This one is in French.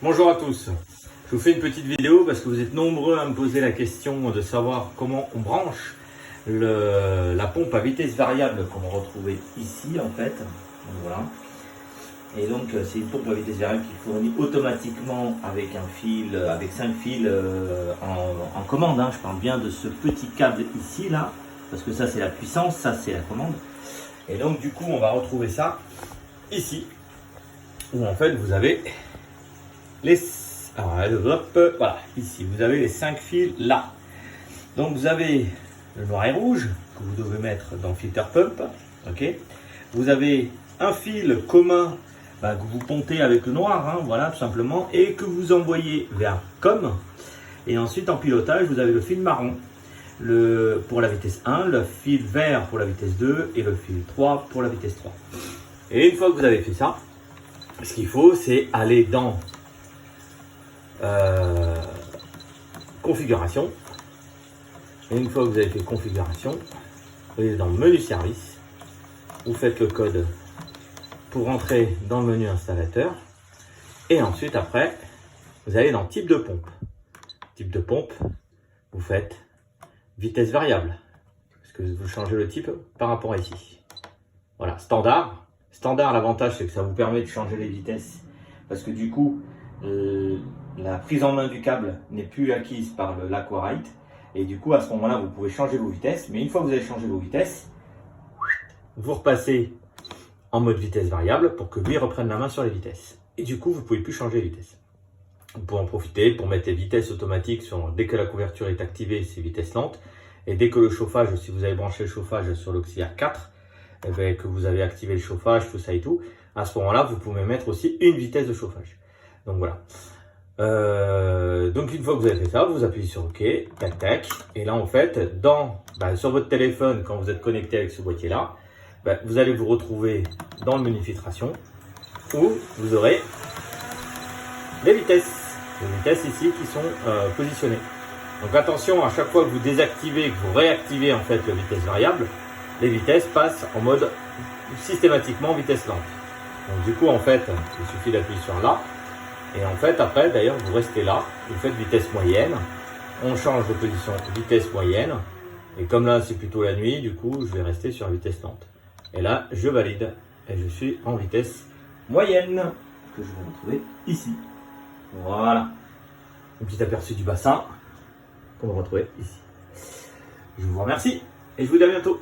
Bonjour à tous, je vous fais une petite vidéo parce que vous êtes nombreux à me poser la question de savoir comment on branche la pompe à vitesse variable qu'on va retrouver ici en fait. Donc, voilà. Et donc c'est une pompe à vitesse variable qui fournit automatiquement avec un fil, avec 5 fils en commande. Je parle bien de ce petit câble ici là, parce que ça c'est la puissance, ça c'est la commande. Et donc du coup on va retrouver ça ici, où en fait vous avez voilà, ici vous avez les 5 fils là. Donc vous avez le noir et rouge que vous devez mettre dans le filter pump, ok. Vous avez un fil commun que vous pontez avec le noir, voilà tout simplement, et que vous envoyez vers COM. Et ensuite en pilotage vous avez le fil marron pour la vitesse 1, le fil vert pour la vitesse 2 et le fil 3 pour la vitesse 3. Et une fois que vous avez fait ça, ce qu'il faut c'est aller dans configuration. Et une fois que vous avez fait configuration, vous allez dans le menu service, vous faites le code pour entrer dans le menu installateur, et ensuite après vous allez dans type de pompe. Type de pompe, vous faites vitesse variable, parce que vous changez le type par rapport à ici. Voilà, standard. Standard, l'avantage c'est que ça vous permet de changer les vitesses, parce que du coup la prise en main du câble n'est plus acquise par l'Aqua-Rite, et du coup à ce moment-là vous pouvez changer vos vitesses. Mais une fois que vous avez changé vos vitesses, vous repassez en mode vitesse variable pour que lui reprenne la main sur les vitesses, et du coup vous ne pouvez plus changer les vitesses. Vous pouvez en profiter pour mettre les vitesses automatiques dès que la couverture est activée, c'est vitesse lente, et dès que le chauffage, si vous avez branché le chauffage sur l'auxiliaire 4, que vous avez activé le chauffage, tout ça et tout, à ce moment-là vous pouvez mettre aussi une vitesse de chauffage. Donc voilà. Donc une fois que vous avez fait ça, vous appuyez sur OK, tac tac, et là en fait, sur votre téléphone, quand vous êtes connecté avec ce boîtier là, vous allez vous retrouver dans le menu filtration, où vous aurez les vitesses ici qui sont positionnées. Donc attention, à chaque fois que vous désactivez et que vous réactivez en fait la vitesse variable, les vitesses passent en mode systématiquement vitesse lente. Donc du coup en fait, il suffit d'appuyer sur là. Et en fait, après, d'ailleurs, vous restez là, vous faites vitesse moyenne, on change de position vitesse moyenne, et comme là, c'est plutôt la nuit, du coup, je vais rester sur vitesse lente. Et là, je valide, et je suis en vitesse moyenne, que je vais retrouver ici. Voilà. Un petit aperçu du bassin, qu'on va retrouver ici. Je vous remercie, et je vous dis à bientôt.